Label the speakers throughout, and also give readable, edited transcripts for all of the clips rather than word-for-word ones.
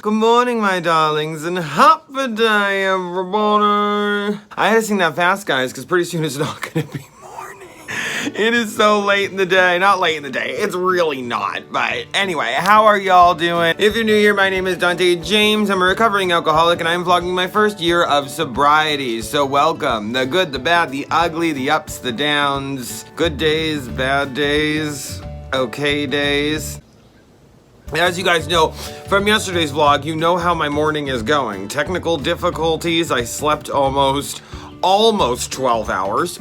Speaker 1: Good morning, my darlings, and happy day, everybody. I had to sing that fast, guys, because pretty soon it's not going to be morning. It is so late in the day. Not late in the day. It's really not. But anyway, how are y'all doing? If you're new here, my name is Dante James. I'm a recovering alcoholic, and I'm vlogging my first year of sobriety. So welcome. The good, the bad, the ugly, the ups, the downs. Good days, bad days, okay days. As you guys know from yesterday's vlog, you know how my morning is going. Technical difficulties. I slept almost 12 hours.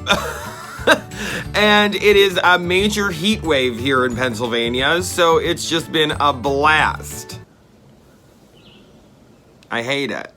Speaker 1: And it is a major heat wave here in Pennsylvania, so it's just been a blast. I hate it.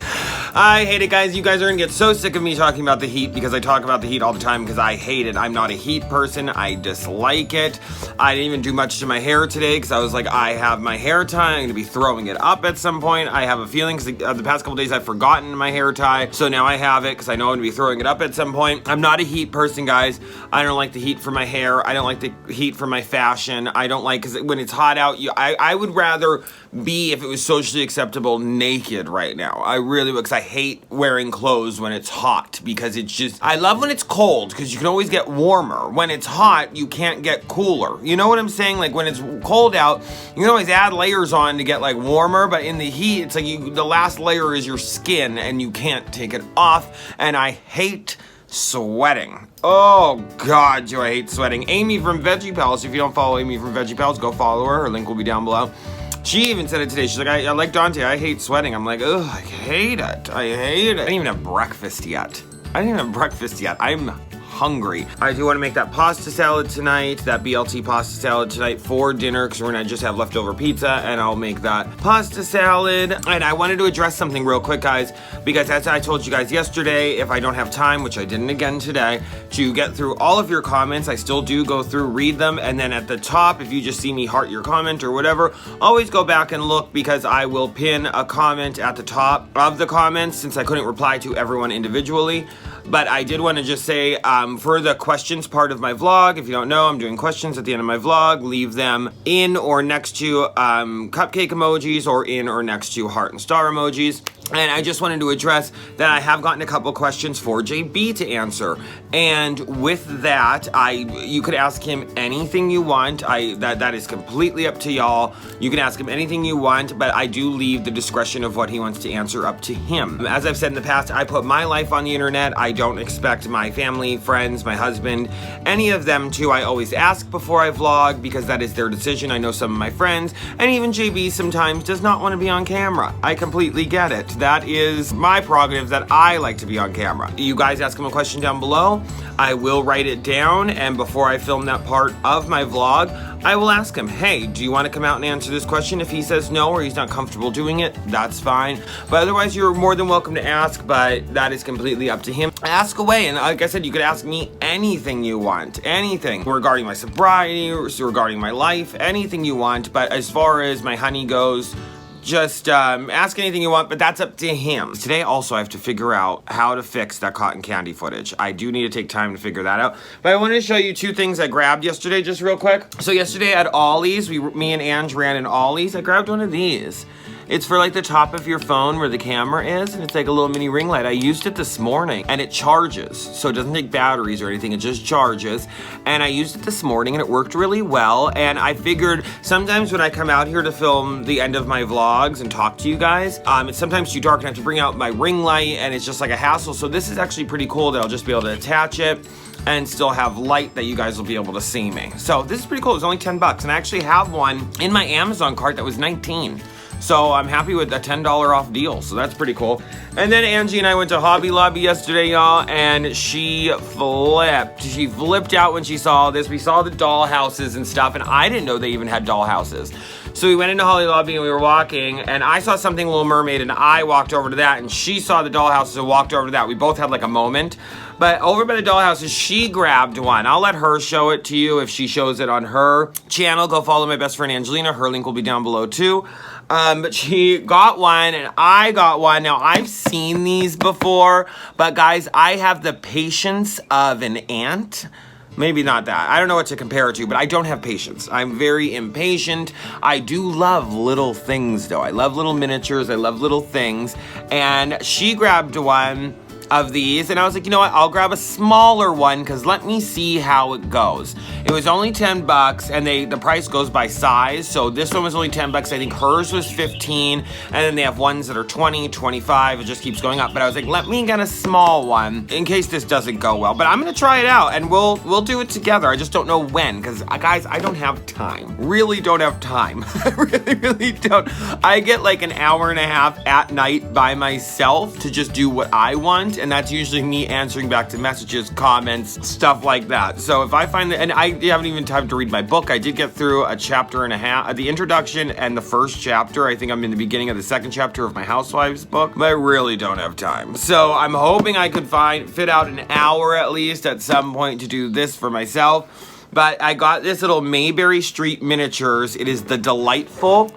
Speaker 1: I hate it, guys. You guys are gonna get so sick of me talking about the heat because I talk about the heat all the time because I hate it. I'm not a heat person. I dislike it. I didn't even do much to my hair today because I was like, I have my hair tie. I'm gonna be throwing it up at some point. I have a feeling because the past couple days I've forgotten my hair tie, so now I have it because I know I'm gonna be throwing it up at some point. I'm not a heat person, guys. I don't like the heat for my hair. I don't like the heat for my fashion. I don't like, because when it's hot out, I would rather be, if it was socially acceptable, naked right now. I really would, because I hate wearing clothes when it's hot, because it's just, I love when it's cold because you can always get warmer. When it's hot, you can't get cooler. You know what I'm saying? Like when it's cold out, you can always add layers on to get like warmer, but in the heat, it's like the last layer is your skin and you can't take it off, and I hate sweating. Oh God, do I hate sweating. Amy from Veggie Pals, if you don't follow Amy from Veggie Pals, go follow her. Her link will be down below. She even said it today. She's like, I like Dante, I hate sweating. I'm like, ugh, I hate it. I hate it. I didn't even have breakfast yet. I'm hungry. I do want to make that pasta salad tonight, that BLT pasta salad tonight for dinner, because we're gonna just have leftover pizza, and I'll make that pasta salad. And I wanted to address something real quick, guys, because as I told you guys yesterday, if I don't have time, which I didn't again today, to get through all of your comments, I still do go through, read them, and then at the top, if you just see me heart your comment or whatever, always go back and look, because I will pin a comment at the top of the comments, since I couldn't reply to everyone individually. But I did want to just say, for the questions part of my vlog, if you don't know, I'm doing questions at the end of my vlog. Leave them in or next to cupcake emojis, or in or next to heart and star emojis. And I just wanted to address that I have gotten a couple questions for JB to answer. And with that, you could ask him anything you want. That is completely up to y'all. You can ask him anything you want, but I do leave the discretion of what he wants to answer up to him. As I've said in the past, I put my life on the internet. I don't expect my family, friends, my husband, any of them to. I always ask before I vlog, because that is their decision. I know some of my friends, and even JB sometimes does not want to be on camera. I completely get it. That is my prerogative, that I like to be on camera. You guys ask him a question down below. I will write it down, and before I film that part of my vlog, I will ask him, hey, do you want to come out and answer this question? If he says no, or he's not comfortable doing it, that's fine. But otherwise, you're more than welcome to ask, but that is completely up to him. Ask away, and like I said, you could ask me anything you want. Anything regarding my sobriety, regarding my life, anything you want. But as far as my honey goes, just ask anything you want, but that's up to him. Today also I have to figure out how to fix that cotton candy footage. I do need to take time to figure that out. But I wanted to show you two things I grabbed yesterday just real quick. So yesterday at Ollie's, me and Ange ran in Ollie's. I grabbed one of these. It's for like the top of your phone where the camera is, and it's like a little mini ring light. I used it this morning, and it charges. So it doesn't take batteries or anything, it just charges. And I used it this morning, and it worked really well. And I figured sometimes when I come out here to film the end of my vlogs and talk to you guys, it's sometimes too dark and I have to bring out my ring light, and it's just like a hassle. So this is actually pretty cool that I'll just be able to attach it and still have light that you guys will be able to see me. So this is pretty cool. It's only 10 bucks, and I actually have one in my Amazon cart that was 19. So I'm happy with a $10 off deal, so that's pretty cool. And then Angie and I went to Hobby Lobby yesterday, y'all, and she flipped. She flipped out when she saw this. We saw the doll houses and stuff, and I didn't know they even had doll houses. So we went into Hobby Lobby and we were walking, and I saw something Little Mermaid, and I walked over to that, and she saw the doll houses and walked over to that. We both had like a moment. But over by the doll houses, she grabbed one. I'll let her show it to you if she shows it on her channel. Go follow my best friend Angelina. Her link will be down below too. But she got one and I got one. Now, I've seen these before, but guys, I have the patience of an ant. Maybe not that. I don't know what to compare it to, but I don't have patience. I'm very impatient. I do love little things, though. I love little miniatures. I love little things. And she grabbed one of these, and I was like, you know what? I'll grab a smaller one, because let me see how it goes. It was only 10 bucks, and the price goes by size. So this one was only 10 bucks. I think hers was 15, and then they have ones that are 20, 25. It just keeps going up. But I was like, let me get a small one in case this doesn't go well. But I'm gonna try it out, and we'll do it together. I just don't know when, because guys, I don't have time. Really don't have time. I really don't. I get like an hour and a half at night by myself to just do what I want, and that's usually me answering back to messages, comments, stuff like that. So if I find that, and I haven't even time to read my book. I did get through a chapter and a half, the introduction and the first chapter. I think I'm in the beginning of the second chapter of my Housewives book, but I really don't have time. So I'm hoping I could fit out an hour at least at some point to do this for myself. But I got this little Mayberry Street miniatures. It is the Delightful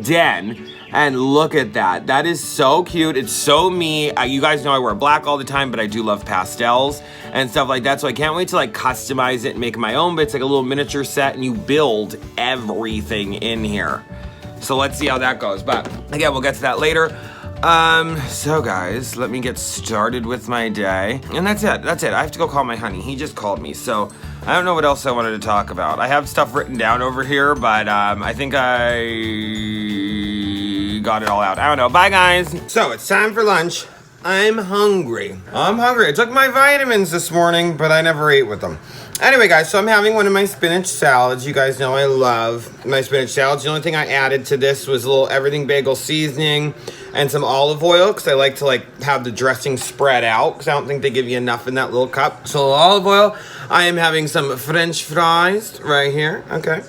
Speaker 1: Den. And look at that. That is so cute. It's so me. You guys know I wear black all the time, but I do love pastels and stuff like that. So I can't wait to like customize it and make my own. But it's like a little miniature set, and you build everything in here. So let's see how that goes. But again, we'll get to that later. So guys, let me get started with my day. And that's it. I have to go call my honey. He just called me. So I don't know what else I wanted to talk about. I have stuff written down over here, but I think I got it all out. I don't know. Bye, guys. So it's time for lunch. I'm hungry. I took my vitamins this morning, but I never ate with them. Anyway, guys, so I'm having one of my spinach salads. You guys know I love my spinach salads. The only thing I added to this was a little everything bagel seasoning and some olive oil, because I like to have the dressing spread out, because I don't think they give you enough in that little cup. So olive oil. I am having some French fries right here. Okay.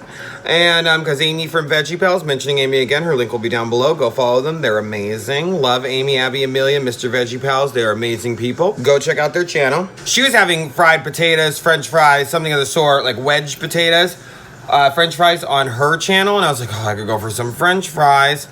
Speaker 1: And because Amy from Veggie Pals, mentioning Amy again, her link will be down below. Go follow them. They're amazing. Love Amy, Abby, Amelia, Mr. Veggie Pals. They're amazing people. Go check out their channel. She was having fried potatoes, French fries, something of the sort, like wedge potatoes, French fries on her channel. And I was like, oh, I could go for some French fries.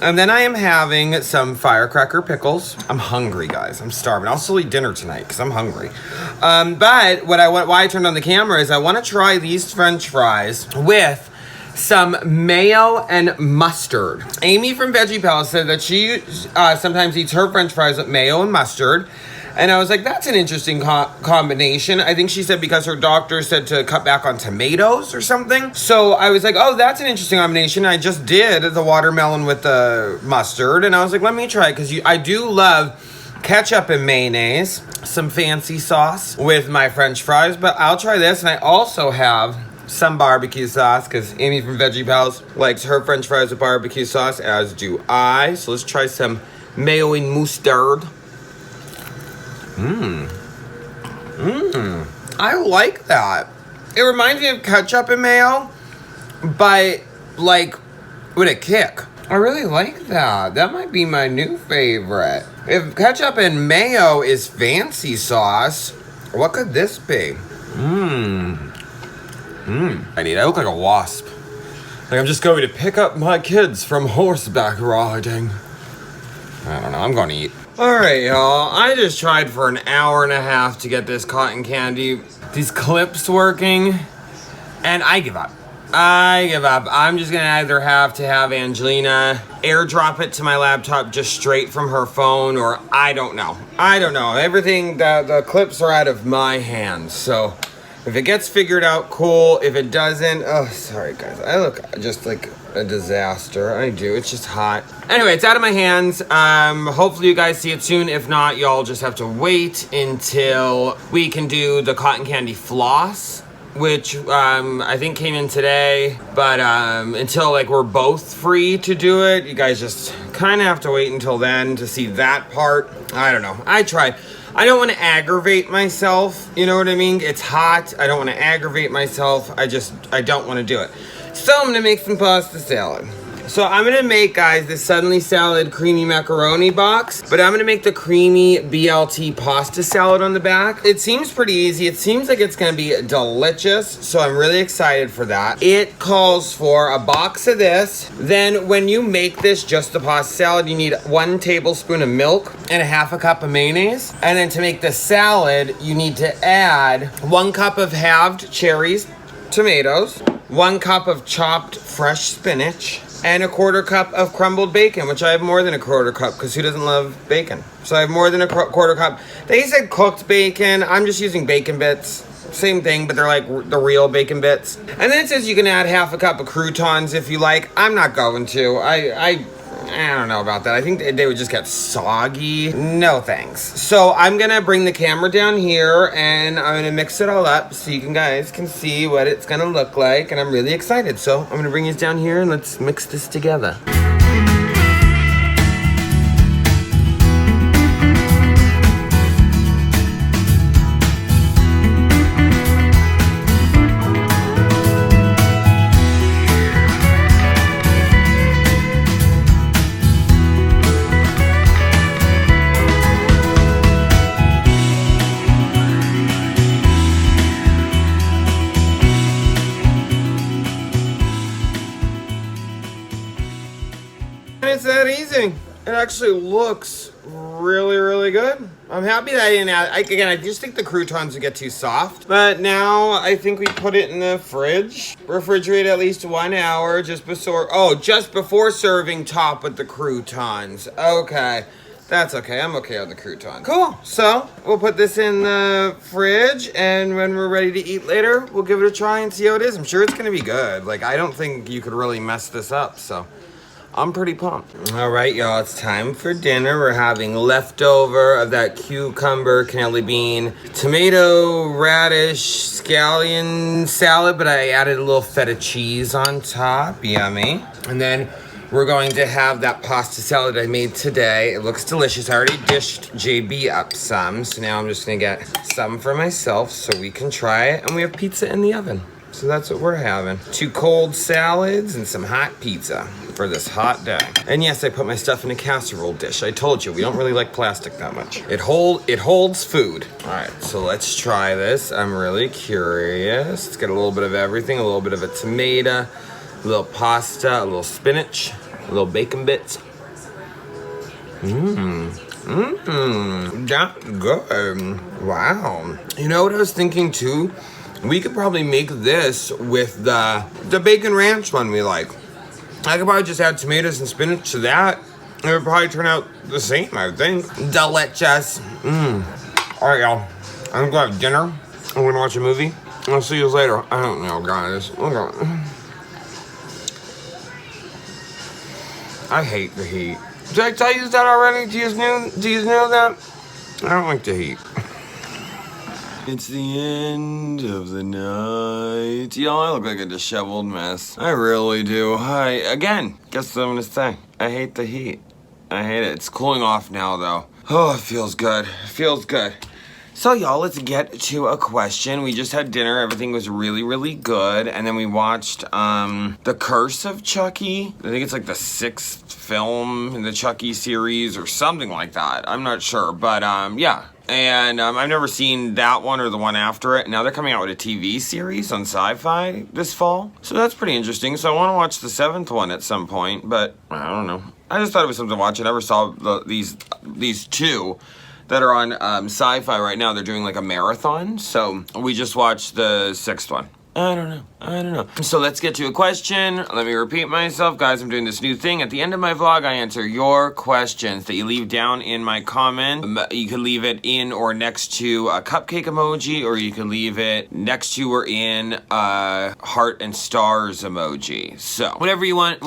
Speaker 1: And then I am having some firecracker pickles. I'm hungry, guys. I'm starving. I'll still eat dinner tonight because I'm hungry. But why I turned on the camera is I want to try these French fries with some mayo and mustard. Amy from Veggie Pals said that she sometimes eats her French fries with mayo and mustard. And I was like, that's an interesting combination. I think she said because her doctor said to cut back on tomatoes or something. So I was like, oh, that's an interesting combination. I just did the watermelon with the mustard. And I was like, let me try it, because I do love ketchup and mayonnaise. Some fancy sauce with my French fries. But I'll try this. And I also have some barbecue sauce, because Amy from Veggie Pals likes her French fries with barbecue sauce, as do I. So let's try some mayo and mustard. I like that. It reminds me of ketchup and mayo, but like with a kick. I really like that. That might be my new favorite. If ketchup and mayo is fancy sauce, what could this be? I look like a wasp. Like I'm just going to pick up my kids from horseback riding. I don't know. I'm going to eat. Alright, y'all, I just tried for an hour and a half to get this cotton candy, these clips working, and I give up. I'm just gonna either have to have Angelina airdrop it to my laptop just straight from her phone, or I don't know. Everything, the clips are out of my hands, so if it gets figured out, cool. If it doesn't, oh, sorry guys, I look just like a disaster. I do. It's just hot. Anyway, it's out of my hands. Hopefully you guys see it soon. If not, y'all just have to wait until we can do the cotton candy floss, which I think came in today. But until like we're both free to do it, you guys just kind of have to wait until then to see that part. I don't know. I tried. I don't want to aggravate myself. You know what I mean? It's hot. I don't want to aggravate myself. I don't want to do it. So I'm gonna make some pasta salad. So I'm gonna make, guys, this Suddenly Salad creamy macaroni box, but I'm gonna make the creamy BLT pasta salad on the back. It seems pretty easy. It seems like it's gonna be delicious, so I'm really excited for that. It calls for a box of this. Then when you make this, just the pasta salad, you need 1 tablespoon of milk and a 1/2 cup of mayonnaise. And then to make the salad, you need to add 1 cup of halved cherries, tomatoes, 1 cup of chopped fresh spinach, and a 1/4 cup of crumbled bacon, which I have more than a 1/4 cup because who doesn't love bacon? So I have more than a 1/4 cup. They said cooked bacon. I'm just using bacon bits. Same thing, but they're like the real bacon bits. And then it says you can add 1/2 cup of croutons if you like. I'm not going to. I don't know about that. I think they would just get soggy. No thanks. So I'm gonna bring the camera down here and I'm gonna mix it all up so you guys can see what it's gonna look like. And I'm really excited. So I'm gonna bring you down here and let's mix this together. It's that easy. It actually looks really, really good. I'm happy that I didn't add, again, I just think the croutons would get too soft. But now I think we put it in the fridge. Refrigerate at least 1 hour just before serving, top with the croutons. Okay. That's okay. I'm okay on the crouton. Cool. So we'll put this in the fridge, and when we're ready to eat later, we'll give it a try and see how it is. I'm sure it's gonna be good. Like, I don't think you could really mess this up, so I'm pretty pumped. All right, y'all, it's time for dinner. We're having leftover of that cucumber, cannelli bean, tomato, radish, scallion salad, but I added a little feta cheese on top. Yummy. And then we're going to have that pasta salad I made today. It looks delicious. I already dished JB up some, so now I'm just gonna get some for myself so we can try it. And we have pizza in the oven. So that's what we're having. 2 cold salads and some hot pizza for this hot day. And yes, I put my stuff in a casserole dish. I told you, we don't really like plastic that much. It holds food. All right, so let's try this. I'm really curious. Let's get a little bit of everything, a little bit of a tomato, a little pasta, a little spinach, a little bacon bits. That's good. Wow. You know what I was thinking too? We could probably make this with the bacon ranch one we like. I could probably just add tomatoes and spinach to that. It would probably turn out the same, I think. Delicious. All right, y'all. I'm gonna have dinner. I'm gonna watch a movie. I'll see you later. I don't know, guys. I hate the heat. Did I tell you that already? Do you know that? I don't like the heat. It's the end of the night. Y'all, I look like a disheveled mess. I really do. Again, guess what I'm gonna say? I hate the heat. I hate it. It's cooling off now, though. Oh, it feels good. It feels good. So, y'all, let's get to a question. We just had dinner. Everything was really, really good. And then we watched The Curse of Chucky. I think it's like the 6th film in the Chucky series or something like that. I'm not sure. But, yeah. And I've never seen that one or the one after it. Now they're coming out with a TV series on Sci-Fi this fall. So that's pretty interesting. So I want to watch the 7th one at some point, but I don't know. I just thought it was something to watch. I never saw these 2 that are on Sci-Fi right now. They're doing like a marathon. So we just watched the 6th one. I don't know. So let's get to a question. Let me repeat myself. Guys, I'm doing this new thing. At the end of my vlog, I answer your questions that you leave down in my comment. You can leave it in or next to a cupcake emoji, or you can leave it next to or in a heart and stars emoji. So whatever you want,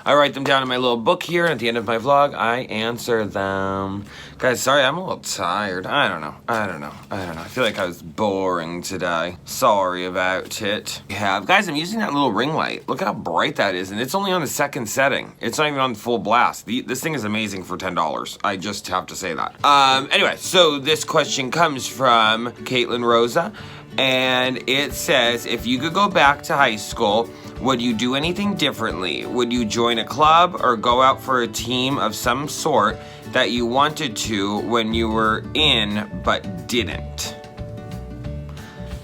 Speaker 1: I write them down in my little book here. And at the end of my vlog, I answer them. Guys, sorry, I'm a little tired. I don't know. I feel like I was boring today. Sorry about it. Guys, I'm using that little ring light. Look how bright that is, and it's only on the 2nd setting. It's not even on full blast. This thing is amazing for $10. I just have to say that. Anyway, so this question comes from Caitlin Rosa. And it says, if you could go back to high school, would you do anything differently? Would you join a club or go out for a team of some sort that you wanted to when you were in but didn't?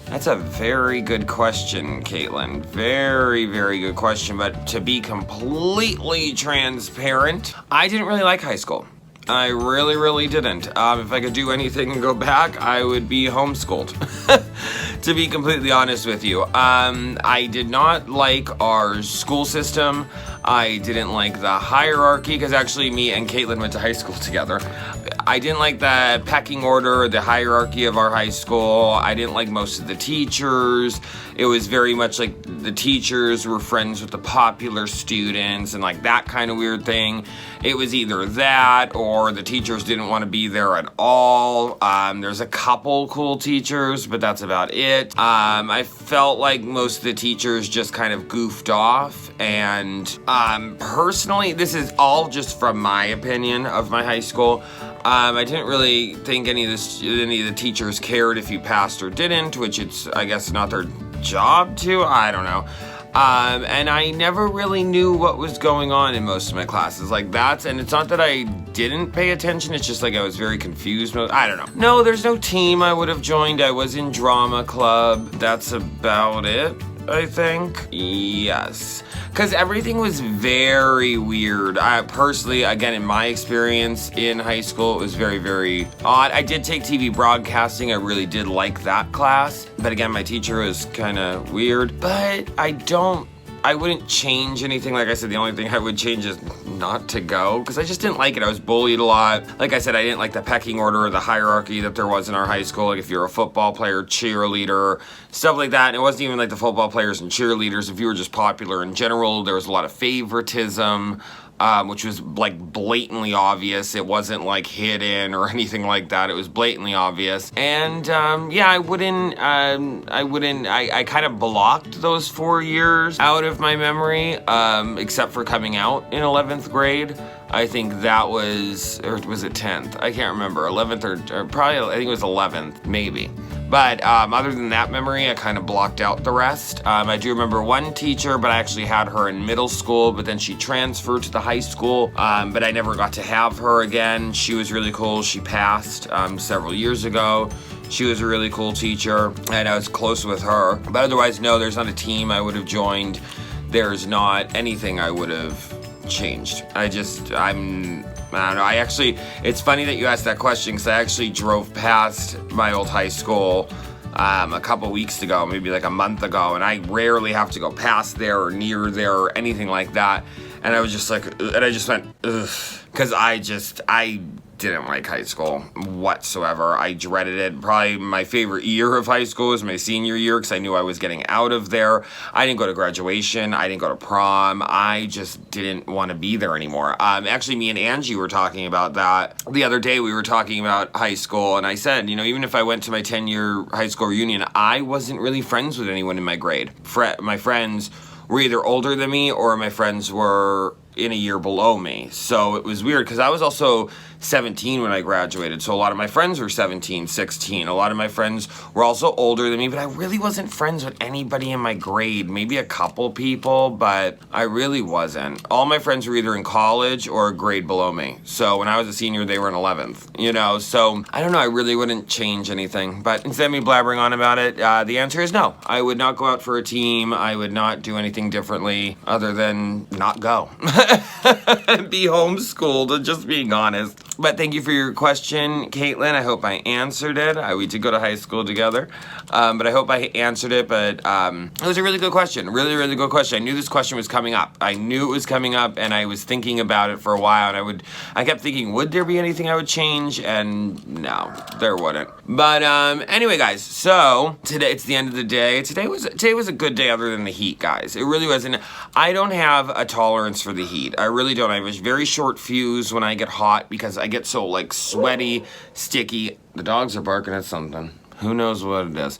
Speaker 1: That's a very good question, Caitlin. Very, very good question. But to be completely transparent, I didn't really like high school. I really, really didn't. If I could do anything and go back, I would be homeschooled. To be completely honest with you. I did not like our school system. I didn't like the hierarchy, because actually me and Caitlin went to high school together. I didn't like the pecking order, the hierarchy of our high school. I didn't like most of the teachers. It was very much like the teachers were friends with the popular students and like that kind of weird thing. It was either that or the teachers didn't want to be there at all. There's a couple cool teachers, but that's about it. I felt like most of the teachers just kind of goofed off, and personally, this is all just from my opinion of my high school. I didn't really think any of the teachers cared if you passed or didn't, which it's, I guess, not their job to. I don't know. And I never really knew what was going on in most of my classes. Like and it's not that I didn't pay attention, it's just like I was very confused. I don't know. No, there's no team I would have joined. I was in drama club. That's about it, I think. Yes. Because everything was very weird. I personally, again, in my experience in high school, it was very, very odd. I did take TV broadcasting. I really did like that class. But again, my teacher was kind of weird. But I wouldn't change anything. Like I said, the only thing I would change is not to go, because I just didn't like it. I was bullied a lot. Like I said, I didn't like the pecking order or the hierarchy that there was in our high school. Like if you're a football player, cheerleader, stuff like that. And it wasn't even like the football players and cheerleaders. If you were just popular in general, there was a lot of favoritism. Which was like blatantly obvious. It wasn't like hidden or anything like that. It was blatantly obvious. And yeah, I kind of blocked those 4 years out of my memory, except for coming out in 11th grade. I think that was, or was it 10th? I can't remember. 11th or probably, I think it was 11th, maybe. But other than that memory, I kind of blocked out the rest. I do remember one teacher, but I actually had her in middle school, but then she transferred to the high school, but I never got to have her again. She was really cool. She passed several years ago. She was a really cool teacher, and I was close with her. But otherwise, no, there's not a team I would have joined. There's not anything I would have changed. I don't know. It's funny that you asked that question, because I actually drove past my old high school a couple weeks ago, maybe like a month ago, and I rarely have to go past there or near there or anything like that. And I was just like, and I just went, ugh, because I didn't like high school whatsoever. I dreaded it. Probably my favorite year of high school was my senior year, because I knew I was getting out of there. I didn't go to graduation. I didn't go to prom. I just didn't want to be there anymore. Actually, me and Angie were talking about that the other day. We were talking about high school, and I said, even if I went to my 10-year high school reunion, I wasn't really friends with anyone in my grade. My friends were either older than me, or my friends were in a year below me. So it was weird, because I was also 17 when I graduated. So a lot of my friends were 17, 16. A lot of my friends were also older than me, but I really wasn't friends with anybody in my grade. Maybe a couple people, but I really wasn't. All my friends were either in college or a grade below me. So when I was a senior, they were in 11th, So I don't know, I really wouldn't change anything. But instead of me blabbering on about it, the answer is no. I would not go out for a team. I would not do anything differently other than not go. Be homeschooled, just being honest. But thank you for your question, Caitlin. I hope I answered it. We did go to high school together, but I hope I answered it. But it was a really good question. Really, really good question. I knew this question was coming up. I knew it was coming up, and I was thinking about it for a while. And I kept thinking, would there be anything I would change? And no, there wouldn't. But anyway, guys. So today, it's the end of the day. Today was a good day, other than the heat, guys. It really wasn't. I don't have a tolerance for the heat. I really don't. I have a very short fuse when I get hot, because I get so like sweaty, sticky. The dogs are barking at something. Who knows what it is?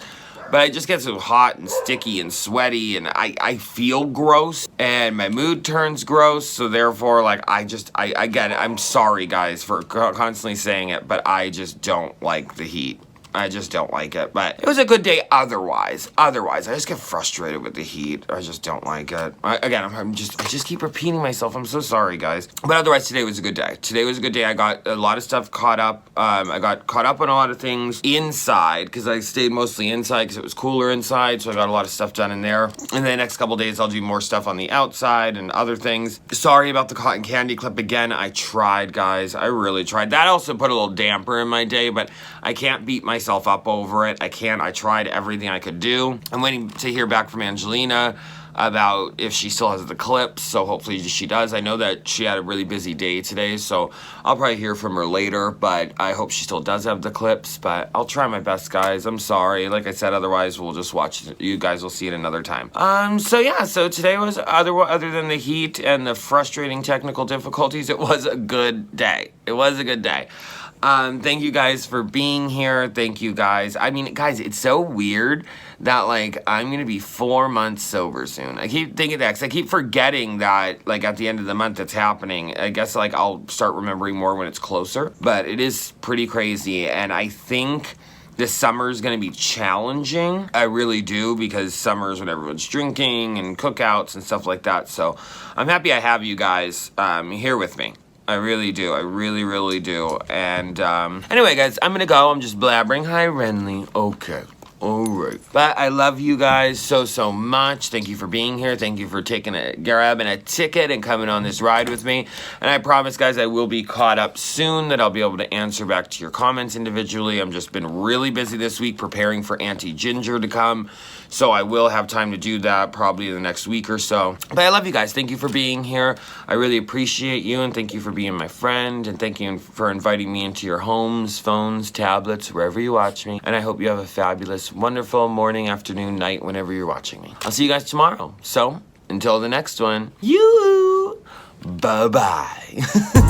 Speaker 1: But I just get so hot and sticky and sweaty, and I feel gross, and my mood turns gross. So therefore, like, I get it. I'm sorry, guys, for constantly saying it, but I just don't like the heat. I just don't like it. But it was a good day otherwise. I just get frustrated with the heat. I just don't like it. I just keep repeating myself. I'm so sorry, guys. But otherwise, today was a good day. Today was a good day. I got a lot of stuff caught up. I got caught up on a lot of things inside because I stayed mostly inside because it was cooler inside. So I got a lot of stuff done in there. And the next couple days, I'll do more stuff on the outside and other things. Sorry about the cotton candy clip again. I tried, guys. I really tried. That also put a little damper in my day, but I can't beat myself up over it. I can't. I tried everything I could do. I'm waiting to hear back from Angelina about if she still has the clips, so hopefully she does. I know that she had a really busy day today, so I'll probably hear from her later, but I hope she still does have the clips, but I'll try my best, guys. I'm sorry. Like I said, otherwise we'll just watch it. You guys will see it another time. So yeah, so today was, other than the heat and the frustrating technical difficulties, it was a good day. It was a good day. Thank you guys for being here. Thank you guys. I mean, guys, it's so weird that, like, I'm gonna be 4 months sober soon. I keep thinking that because I keep forgetting that, like, at the end of the month it's happening. I guess, like, I'll start remembering more when it's closer. But it is pretty crazy, and I think this summer is going to be challenging. I really do, because summer is when everyone's drinking and cookouts and stuff like that. So I'm happy I have you guys here with me. I really do. I really, really do. And anyway, guys, I'm going to go. I'm just blabbering. Hi, Renly. Okay. Alright. But I love you guys so much. Thank you for being here. Thank you for grabbing a ticket and coming on this ride with me. And I promise, guys, I will be caught up soon, that I'll be able to answer back to your comments individually. I've just been really busy this week preparing for Auntie Ginger to come. So I will have time to do that probably in the next week or so. But I love you guys. Thank you for being here. I really appreciate you, and thank you for being my friend, and thank you for inviting me into your homes, phones, tablets, wherever you watch me. And I hope you have a fabulous, wonderful morning, afternoon, night, whenever you're watching me. I'll see you guys tomorrow. So until the next one, you bye-bye.